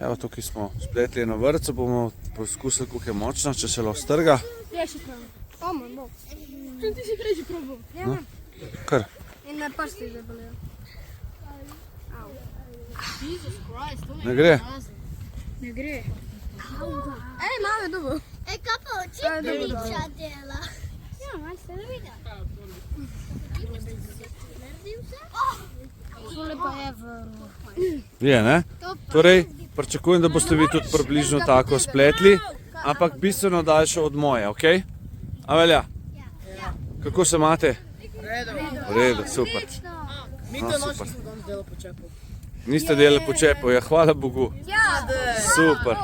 Evo, tukaj smo spletli eno vrco, bomo poskusili, koliko je močno, če se lahko strga. Ja, še prav. Moj bog. Če ti si prej že probal. No, kar. In me prsti že bolijo. Jesus Christ, to Ne gre. Ne gre. Ej, malo je dobil. Ej, kaj pa učiteljica dela? Ja, malo se ne vidi. Tole pa je v... Je, ne? Torej, pričakujem, da boste vi tudi približno tako spletli, ampak bistveno daljše od moje, okej? A velja? Kako se imate? V redu, super. Mi to noč nismo danes delo počepal. Niste delali po čepu, ja, hvala Bogu. Ja, Super.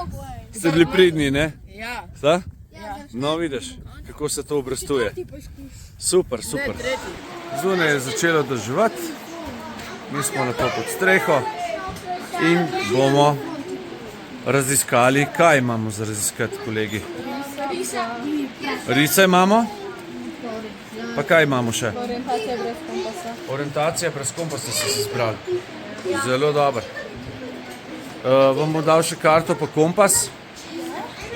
Ste bili pridni, ne? Ja. Sta? No, vidiš, kako se to obrestuje. Super, super. Zunaj je začelo deževati, mi smo lepo pod streho in bomo raziskali, kaj imamo za raziskati, kolegi. Rise imamo? Pa kaj imamo še? Orientacija brez kompasa. Orientacija brez kompasa ste se zbrali. Zelo dobro. Vam bom dal še karto pa kompas,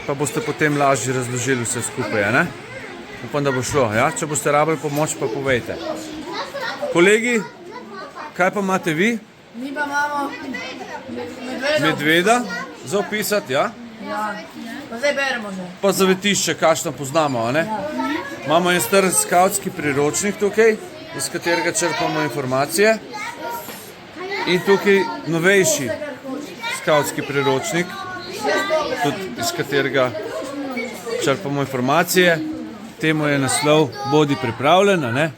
pa boste potem lažje razložili vse skupaj, ne? Upam, da bo šlo, ja? Če boste rabili pomoč, pa povejte. Kolegi, kaj pa imate vi? Mi pa imamo Medveda za opisati, ja? Ja. Pa zdaj beremo že. Pa zavetišče, kakšno poznamo, a ne? Imamo en star skavtski priročnik tukaj, iz katerega črpamo informacije. In tukaj novejši skavtski priročnik, tudi iz katerega črpamo informacije. Temu je naslov Bodi pripravljen, a ne?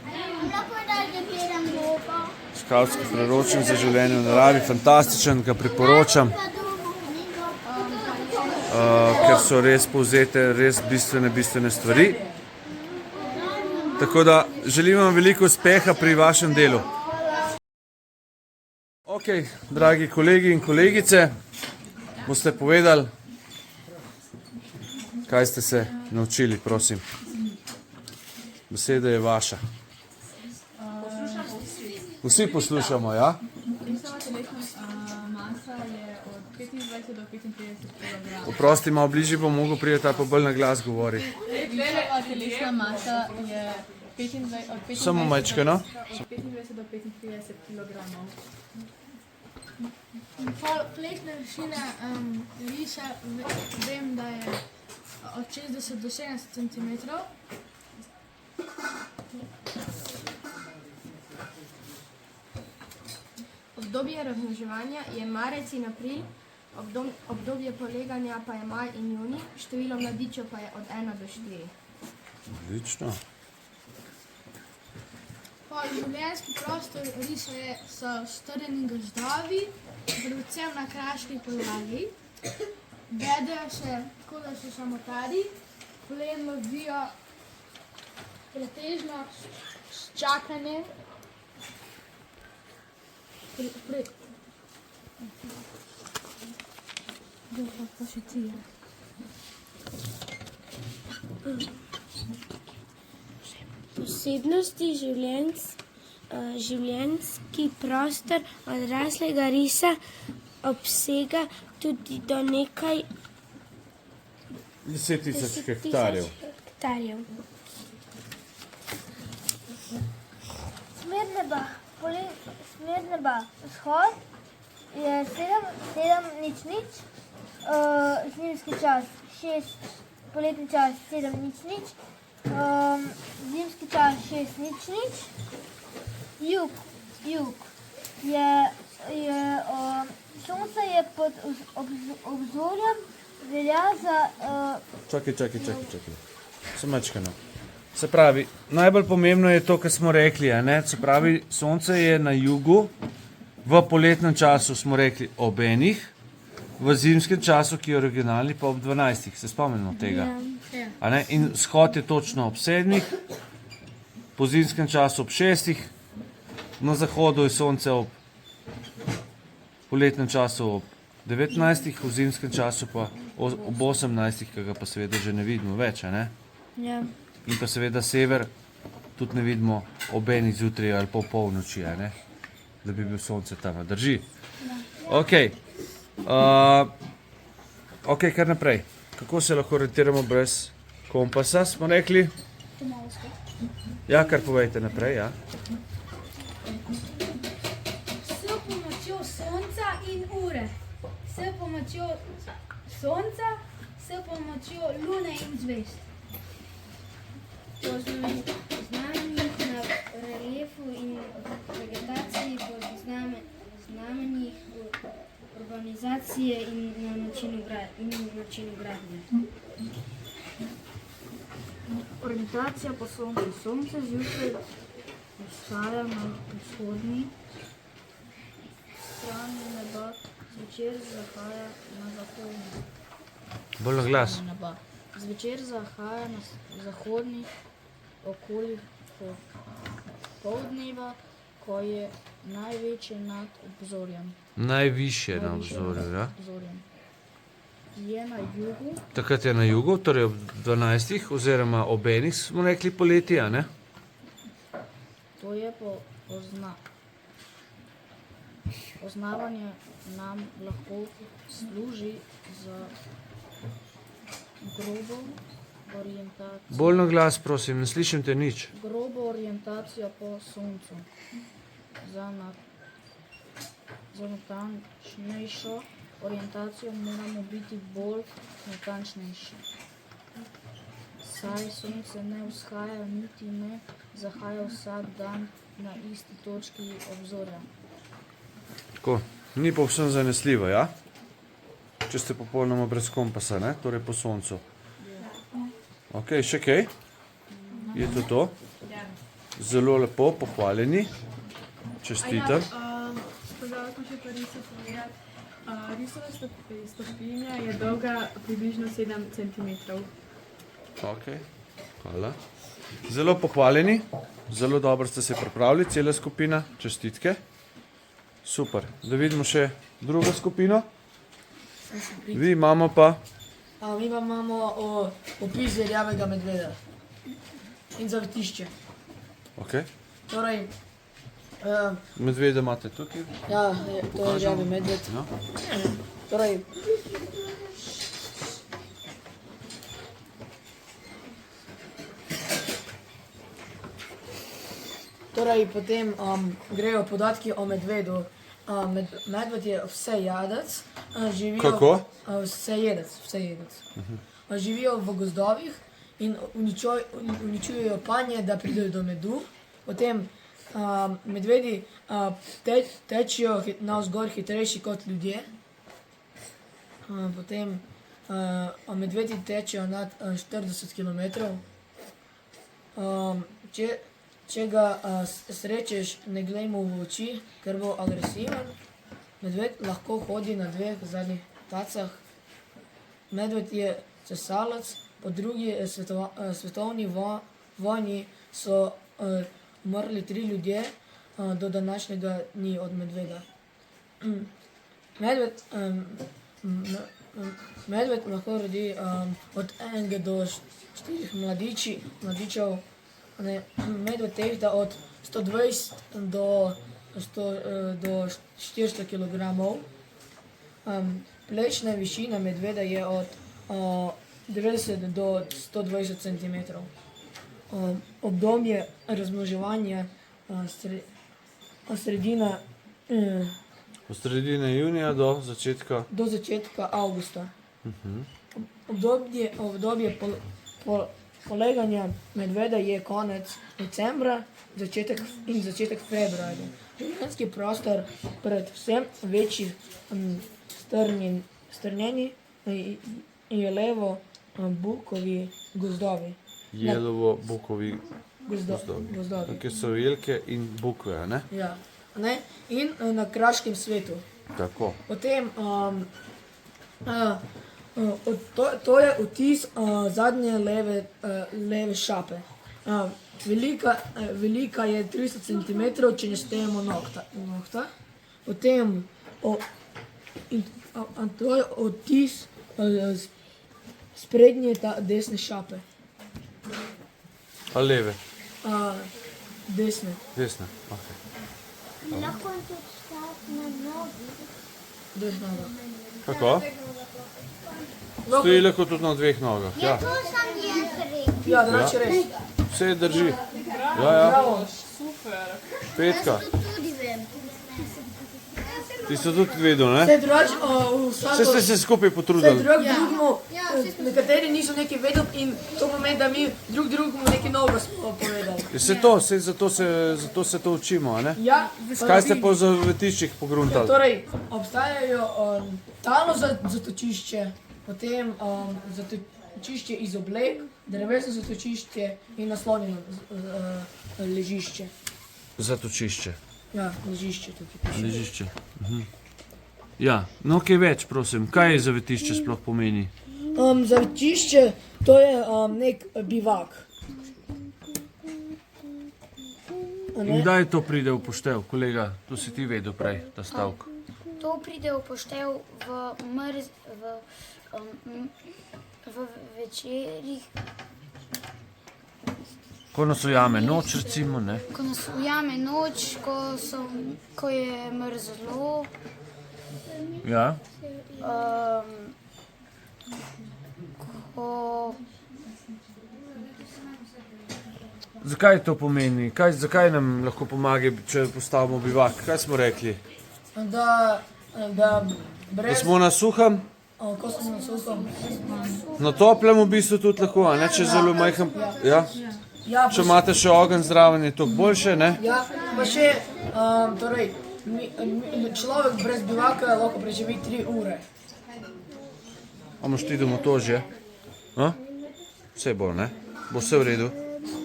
Skavtski priročnik za življenje v naravi, fantastičen, ga priporočam, ker so res povzete res bistvene stvari. Tako da želim vam veliko uspeha pri vašem delu. Ok, dragi kolegi in kolegice, boste povedali, kaj ste se naučili, prosim. Beseda je vaša. Vsi poslušamo, ja? Risova telesna masa je od 25 do 35 kg. Oprosti, malo bližje bom mogel priti, pa bolj na glas govori. Risova telesna masa je od 25 Samo majčkeno. od 25 do 35 kg. Plesne višine risa, vem, da je od 60 do 70 cm. Obdobje razmnoževanja je marec in april, obdobje poleganja pa je maj in junij, število mladičev pa je od 1 do 4. Odlično. Življenjski prostor risa so strjeni gozdovi, predvsem na kraški podlagi. Vedejo se, tako da so samotarji, plen lovijo pretežno s čakanjem. Posebnosti življenjski prostor odraslega risa obsega tudi do nekaj 10.000 hektarjev. hektarjev. Smer neba vzhod je 7:00, zimski čas 6, poletni čas 7:00, zimski čas 6:00. Jug je sonce je pod obzorjem, velja za Čakaj. Samo majčkeno. Se pravi, najbolj pomembno je to, kar smo rekli, a ne? Se pravi, sonce je na jugu, v poletnem času smo rekli ob enih, v zimskem času, ki je originalni, pa ob 12. Se spomnimo tega. A ne? In vzhod je točno ob 7, po zimskem času ob 6, na zahodu je sonce ob poletnem času ob 19, v zimskem času pa ob 18, ki ga pa seveda že ne vidimo več, a ne? ja. In pa seveda sever tudi ne vidimo ob eni zjutraj ali po polnoči, da bi bil sonce tam. Drži? Ok. Ok, kar naprej. Kako se lahko orientiramo brez kompasa, smo rekli? Ja, kar povejte naprej, ja. S pomočjo sonca in ure. S pomočjo sonca, s pomočjo lune in zvezd. Po znamenjih na reliefu in vegetaciji, po znamenjih urbanizacije in na načinu gradnje. Orientacija po soncu. Sonce zjutraj vzhaja na vzhodni strani neba, zvečer zahaja na zahodni Bolj na glas. strani neba. Zvečer zahaja na zahodni okoli poldneva, ko je največje nad obzorjem. Najvišje na obzorju, ja. Obzorjem. Je na jugu, Takrat je na jugu, torej ob 12. oziroma ob enih smo rekli poleti, a ne? to je poznavanje nam lahko služi za grobo orientacijo. Bolj na glas, prosim, ne slišim te nič. Grobo orientacijo po soncu. Za natančnejšo orientacijo moramo biti bolj natančnejši. Saj sonce ne vzhaja niti ne zahaja vsak dan na isti točki obzorja. Tako, ni povsem zanesljivo, ja? Če ste popolnoma brez kompasa, ne? Torej po soncu. Ok, še kaj? Je to? Zelo lepo, pohvaljeni. Čestitam. Pozabili smo še pa riso povedati. Risova stopinja je dolga približno 7 cm. Ok, hvala. Zelo pohvaljeni, zelo dobro ste se pripravili, cela skupina, čestitke. Super, da vidimo še drugo skupino. Vi imamo pa, Mi pa imamo opis rjavega medveda in zavetišče. ok, Torej, medvede imate tukaj. ja, to je rjavi medved. Ja. Torej, potem grejo podatki o medvedu. Medved je vsejedec. Kako? Vsejedec. Živijo v gozdovih in uničujejo panje, da pridejo do medu. Potem medvedi tečejo navzgor hitrejši kot ljudje. Potem medvedi tečejo nad 40 km. Če ga srečeš, ne glej mu v oči, ker bo agresiven. Medved lahko hodi na dveh zadnjih tacah. Medved je sesalec, po drugi svetovni vojni so umrli 3 ljudje, do današnjega dni od medveda. Medved lahko rodi od 1 do 4 mladičev. Medved tehta od 120 do 400 kg. Plečna višina medveda je od 90 do 120 cm. Obdobje razmnoževanja Od sredine junija do začetka avgusta. Obdobje poleganja medveda je konec decembra in začetek februarja. Življenjski prostor predvsem večjih strnjeni jelovo-bukovi gozdovi. Jelovo-bukovi gozdovi. Ki so jelke in bukve, ne? Ja. In na kraškem svetu. Tako. Potem, to je vtis zadnje leve šape. Velika je 300 cm, če ne štejemo nohta. Potem, to je vtis sprednje desne šape. A leve? Desne. Desne, ok. Lahko je tudi stati na nogi. Desna. Kako? Stoji lahko tudi na dveh nogah. Ja, Ja, drugače res. vse drži. Ja. Bravo. Petka. Ti so tudi vedel, ne? Vse drugače, Vse ste se skupaj Vse potrudili. drugemu, nekateri niso nekaj vedeli in to pomeni, da mi drugemu nekaj novega smo povedali. Saj zato se to učimo, a ne? Ja, Kaj ste pa v zavetiščih pogruntali? Torej, obstajajo talno zatočišče, potem zatočišče iz oblek, drevesno zatočišče in naslonjeno ležišče. Zatočišče. Ja, ležišče tukaj piše. Ležišče. Ja, no kaj več, prosim. Kaj je zavetišče sploh pomeni? Zatočišče, to je nek bivak. In kdaj to pride v poštev, kolega? To si ti vedel prej, ta stavek. To pride v poštev v večerih, Ko nas ujame noč, recimo, ne? ko nas ujame noč, ko je mrzlo. Ja. Zakaj to pomeni? Zakaj nam lahko pomaga, če postavimo bivak? Kaj smo rekli? Da Da brez, smo na suhem, ko smo na suhem. na toplem v bistvu tudi lahko, a ne? Če je zelo majhen. Ja. Ja, Če imate še ogenj zraven, je to boljše, ne? ja, pa še, torej, človek brez bivaka lahko preživi 3 ure. A moš ti domo to že? Vse bo, ne? Bo vse v redu?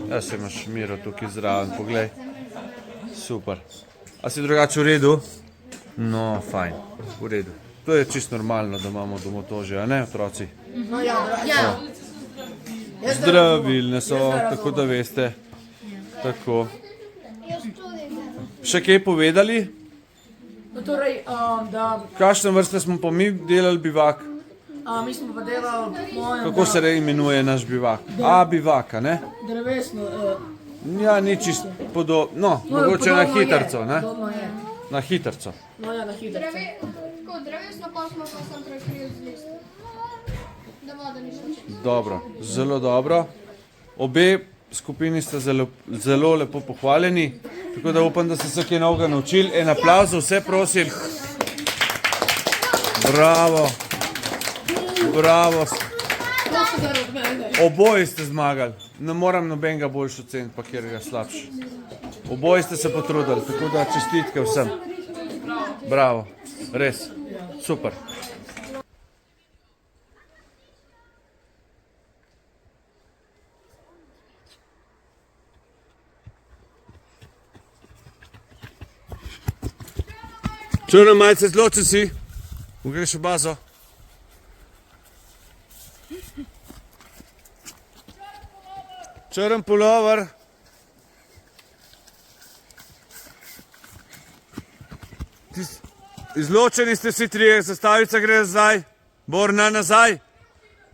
Ja, se imaš Miro tukaj zraven, poglej. Super. A si drugače v redu? No, fajn, v redu. To je čisto normalno, da imamo domotožje, a ne, otroci? No ja, Zdravilne so, tako da veste. Tako. Še kaj povedali? No, torej, da Kakšne vrste smo pa mi delali bivak? mi smo pa delali mojem Kako se imenuje naš bivak? Bivak, a ne? drevesno. Ja, ni čisto podobno. No, mogoče na podobno je, hitrco, ne? Podobno je. Na hitrco. No ja, na hitrco. Tako drevesno pa smo pa sem prekril z listom. Da voda ni šla čez. Dobro, zelo dobro. Obe skupini sta zelo lepo pohvaljeni, tako da upam, da ste se kaj novega naučili. En aplavz za vse, prosim. Bravo. Bravo. Oboji ste zmagali. Ne moram nobenega boljš oceniti, pa kjer ga slabši. Oboji ste se potrudili, tako da čestitke vsem. Bravo. Res. Super. Črna majica, zločen si. Greš v bazo. Črn pulover. Izločeni ste vsi trije, zastavica gre nazaj. Borna nazaj.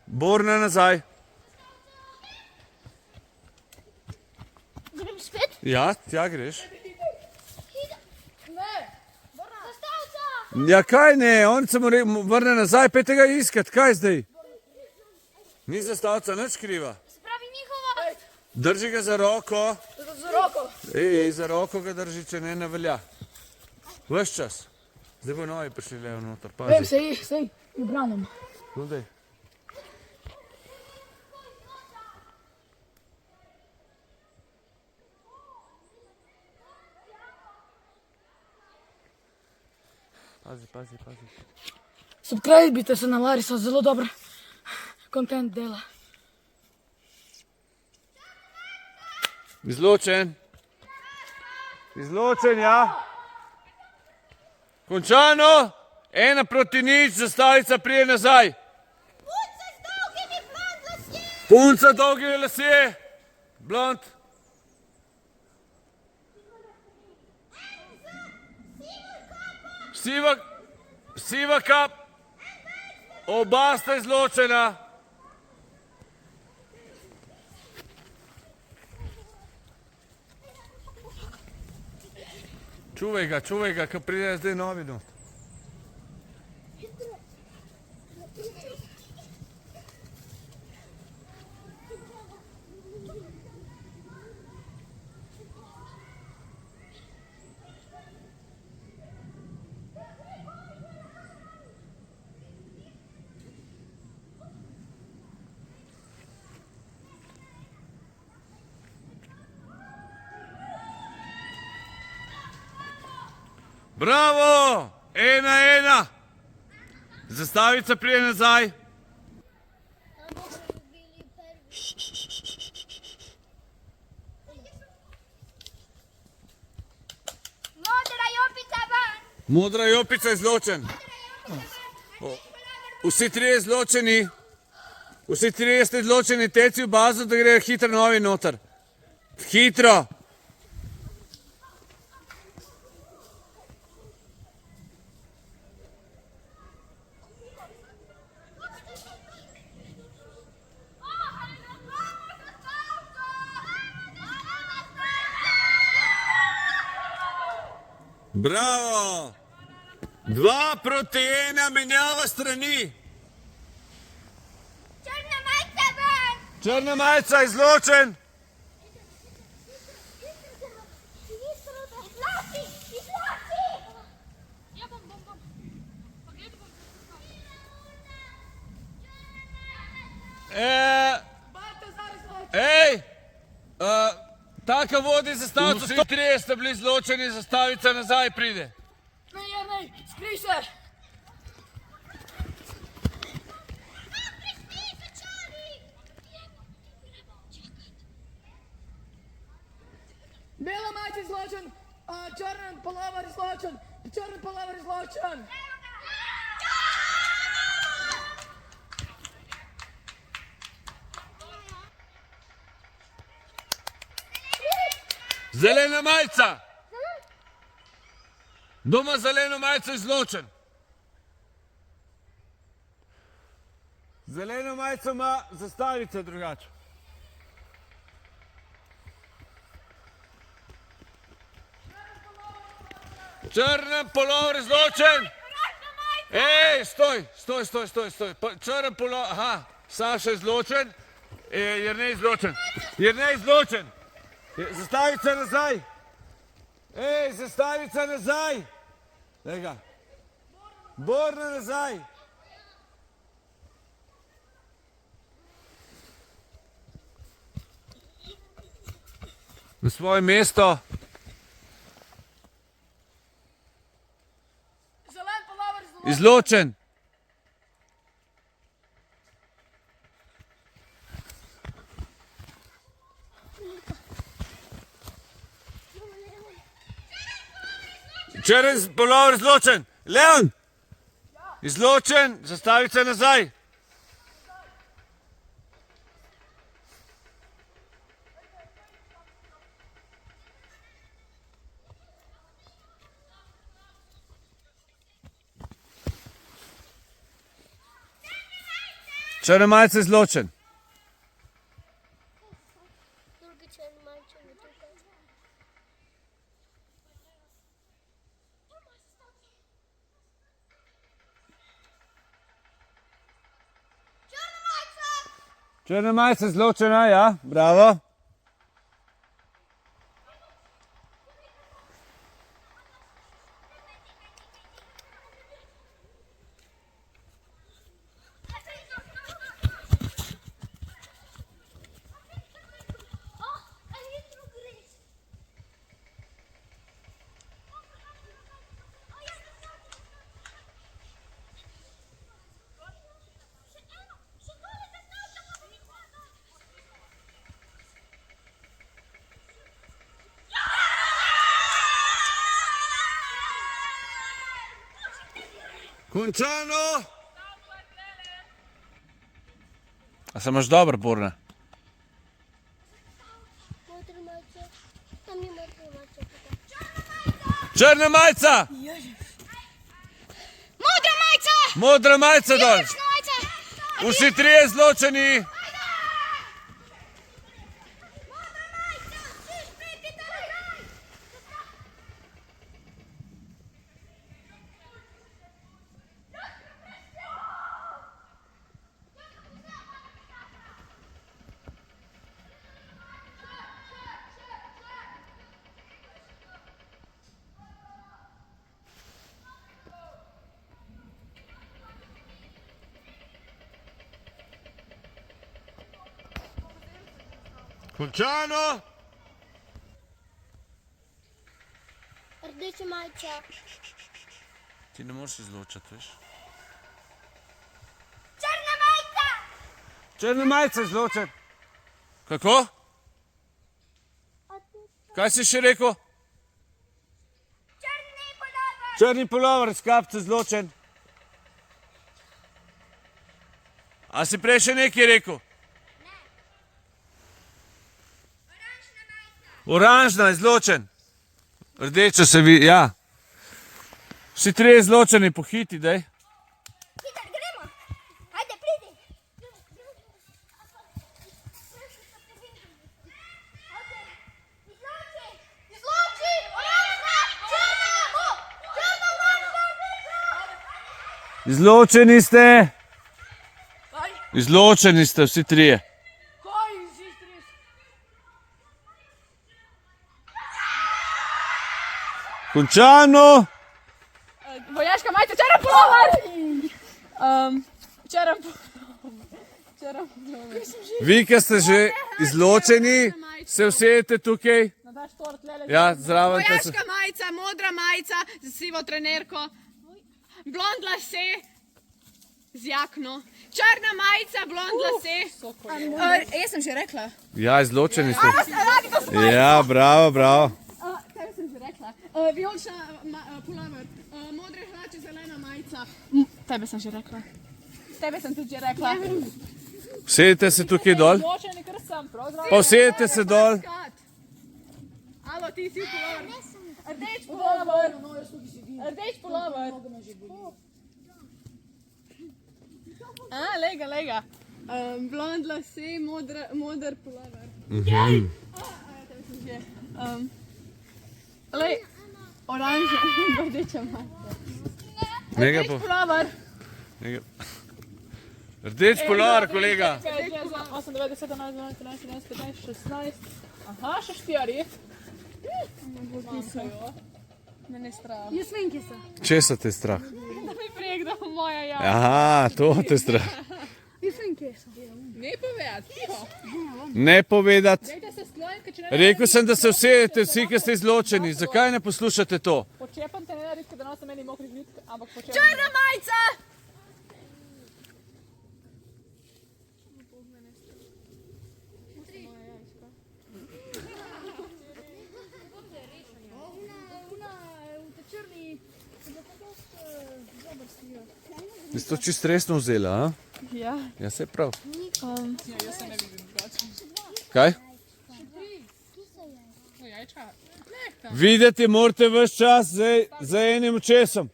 Borna nazaj. Grem spet? Ja, tja greš. Ja, kaj ne, on se mora vrne nazaj, pejte ga iskat, kaj zdaj? Ni zastavca nič kriva. Se pravi njihova. Drži ga za roko. Za roko. Za roko ga drži, če ne velja. Ves čas. Zdaj bo novi prišli levo noter, pazi. Sej, Ljubljanom. No, daj. Pazi. Subscribite se na Larisa, zelo dober kontent dela. Izločen. Izločen, ja. Končano. 1-0, zastavica prije nazaj. Punca z dolgimi lasje. Blond. Siva kap. Oba sta izločena. Čuvaj ga, ko pride zdaj novi dom. Bravo! 1-1. Zastavica prije nazaj. Modra jopica izločen. Vsi trije izločeni. Vsi trije ste izločeni, teci v bazo, da gre hitro novi noter. Hitro. Bravo! 2-1, menjava strani. Črna majica izločen. Ej, taka vodi zastavico. Vsi trije ste bili izločeni, zastavica nazaj pride. Ne, skrij se! Bela majica izločen, črn polover izločen, črn polover izločen. Zelena majica. Doma zeleno majico izločen. Zeleno majico ima zastavica drugače. Črn polover izločen. Ej, stoj. Črn polover, aha, Saša izločen, Jernej izločen. Jernej izločen. Zastavica nazaj. Ej, zastavica nazaj. Daj ga. Borna nazaj. Na svoje mesto. Zelen polover Izločen. Črn polover izločen. Leon. Izločen, zastavica nazaj. Črna majica izločen. Črna majica izločena, ja, bravo. Končano! A se imaš dobro, Borna? Črna majica! Modra majica! Modra majica dol! Vsi trije izločeni! Končano! Rdeča majica. Ti ne moreš izločati, veš? Črna majica. Črna majica izločati. Kako? Kaj si še rekel? Črni pulover. Črni pulover, s kapico izločen. A si prej še nekaj rekel? Oranžna majica. Oranžna, izločen. Rdeča se vidi, ja. Vsi trije izločeni, pohiti, daj. Hiter, gremo. Ajde, pridi. Izloči. Izloči. Oranžna. Črna. Črna, oranžna, rdeča. Izločeni ste. Izločeni ste vsi trije. Kaj si stres? Končano. Vojaška majica, črn pulover! Črn pulover. Vi, ki ste že izločeni, se usedete tukaj. Nadaš tort, lele. Ja, zraven. te se- Vojaška majica, modra majica z sivo trenerko, blond lase z jakno, črna majica, blond lase. Jaz sem že rekla. Ja, izločeni ste. Ja, bravo, bravo. Tebi sem že rekla. Vijolična pulover, modre hlače, zelena majica. Tebe sem že rekla. Tebe sem tudi že rekla. Usedite se tukaj dol. Zločeni, ker sem, pravzaprav. Pa usedite se dol. Alo, ti si pulover. Rdeč pulover. Rdeč pulover. Lega, lega. Blond lase, moder pulover. Tebe sem že. Lej, oranžna, rdeča majica. Nekaj Rdeč po... pulover. Rdeč pulover, kolega. 8, 9, 10, 11, 12, 13, 14, 15, 16. Aha, še 4. Manjkajo. Mene je strah. Jaz vem, kje so. Česa te je strah? Da mi prijek, da bo moja ja. Aha, to te je strah. Jaz vem, kje so. Ne povedati, tiho. Ne povedati. Dajte se skloniti, ker če ne Rekel sem, da se usedete vsi, ki ste izločeni. Zakaj ne poslušate to? počepam te ne narediti, da nosim meni mokrih vitk, ampak počepam. Črna majica! Ti si to čisto resno vzela, a? Ja. Ja, se prav. Ja, jaz se ne vidim drugače. Kaj? No, jajčka. Videti morate vse čas za enim očesom.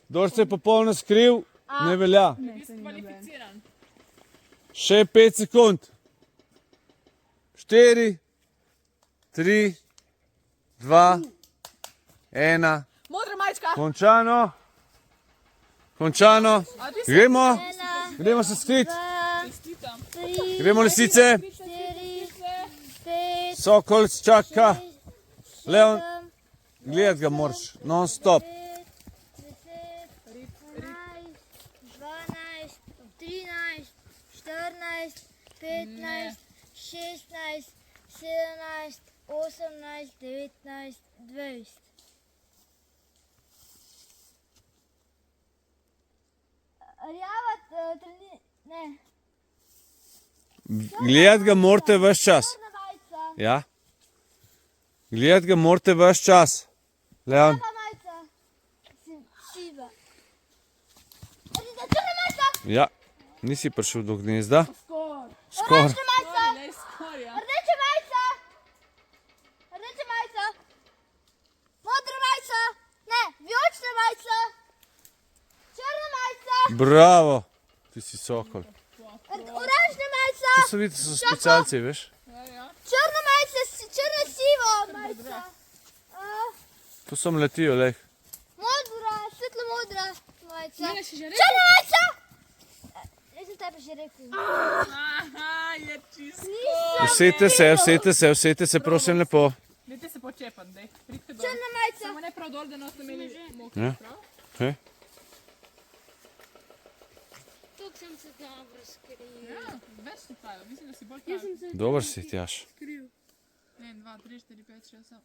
Kdor se je popolno skril, ne velja. Kvalificiran. Še 5 sekund. 4, 3, 2, 1. Modra majička! Končano. Končano. Gremo. Gremo se skrit. Čestitam. Gremo lisice. 4, 5, Sokol čaka. 6, Leon, 7, gledati ga moraš. Non stop. 10, 11, 12, 13, 14, 15, 16, 17, 18, 19, 20. Rjava, ne, Gledati ga morate ves čas. črna majica, Ja. Gledati ga morate ves čas. Leon. črna majica, siva. Črna majica, Ja. Nisi prišel do gnezda. Skor. oranžna majica, Lej skorja. rdeča majica, rdeča majica, modra majica, ne, vijolična majica, črna majica, Bravo. Ti si sokol. oranžna majica, To so videti, so specialci, veš. črna majica, črna siva majica, To so mletijo, lej. modra, svetlo modra majica, Mene si že rekel? črna majica. Jaz sem tebi že rekel. Aha, je čisto. Usedite se, prosim lepo. Dajte se počepati, daj. Pridite dol. Črna majica, Samo ne prav dol, da noste imeli mokro, Ja. prav? Hej. tukaj sem se dobro skril. Ja, več ti pravijo, mislim, da si bolj pravi. Dober si, Tjaš. 1, 2, 3, 4, 5, 6, 7,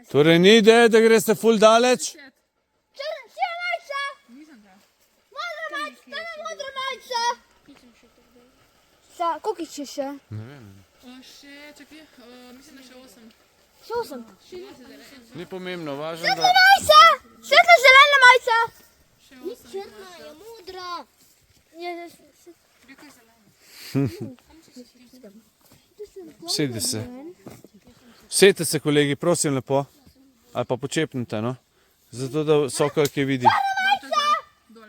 8. Torej ni ideje, da greste ful daleč? Siva majica! Modra majica, stara modra majica! Koliko jih je še? Še, čakaj, mislim, da še 8. Še 8. Ni pomembno, važno, da... Majica! Svetlo zelena majica! Še Ni 8. črna, je modra. Je Sedi se. Sedite se, kolegi, prosim lepo. Ali pa počepnite, no. Zato, da sokol, ki vidi.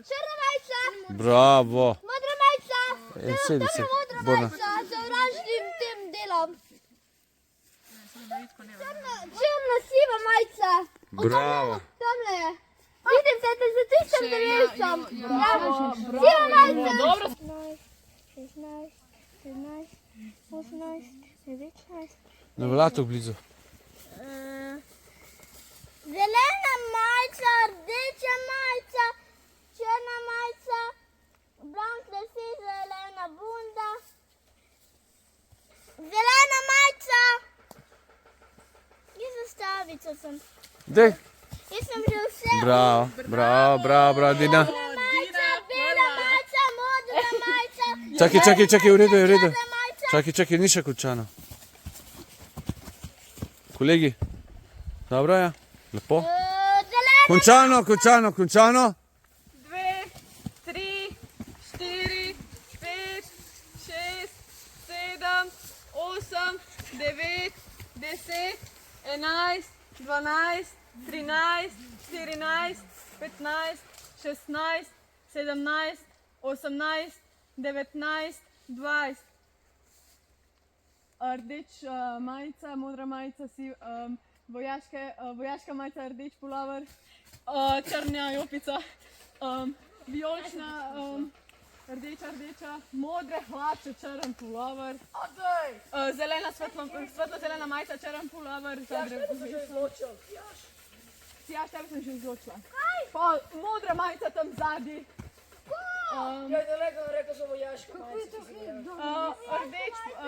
črna majica! Bravo. Modra majica! Sedi se. Modra Borna. majica z oranžnim tem delom. Črna siva majica! Bravo. Tamle je. Vidim se, da za tistem drevesom. Bravo. Siva majica! 16, 17, 18, 19. Ne vlato blizu. Zelena majica, rdeča majica, črna majica, blank lase, zelena bunda. Zelena majica! Jaz sem stavica sem. Dej. Jaz sem že vse. Bravo, bravo, bravo, bravo, Dina. Majica, bela majica, modra majica. Čakaj, v redu, v redu. Črna majica. Čakaj, ni še končano. Kolegi, dobro je? Lepo? Zelena. Končano. 2, 3, 4, 5, 6, 7, 8, 9, 10, 11, 12, 13, 14, 15, 16, 17, 18, 19, 20. Rdeč majica, modra majica, vojaška majica, rdeč pulover, črna jopica, vijolična, rdeča, modre hlače, črn pulover, zelena, svetlo zelena majica, črn pulover, Sijaš, tebe sem že izločila. Pa modra majica tam zadnji. Rekel so vojaška majica.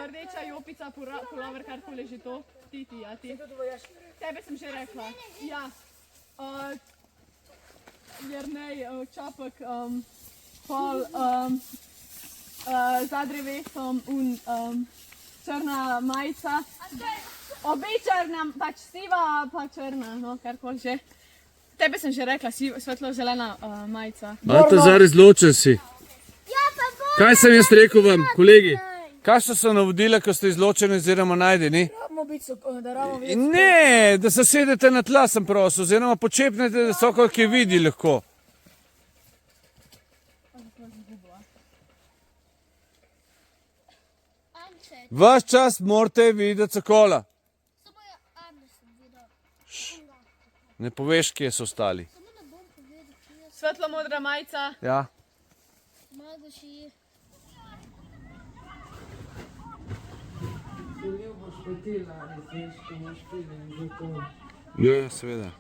Rdeča jopica, pulover, karkoli že to. Ti, ja ti. Tebe sem že rekla. Ja. Jernej, čapek, pol, za drevesom in črna majica. Obe črna, pač siva, pa črna, no, karkoli že. Tebe sem že rekla, svetlo-zelena majica. Baltazar, izločen si. Ja, pa bo. Kaj sem jaz rekel vam, kolegi? Kakšna so navodila, ko ste izločeni oziroma najdeni? Da ramo videti. Ne, da se sedete na tla, sem prosil, oziroma počepnete, da sokol, ki vidi lahko. Anče, Vaš čas morate videti sokola. samo je Arne sem videl. Ne poveš, kje so ostali. Samo ne bom povedal, kje je. Svetlo-modra majica. Ja. Malo še Ja, seveda.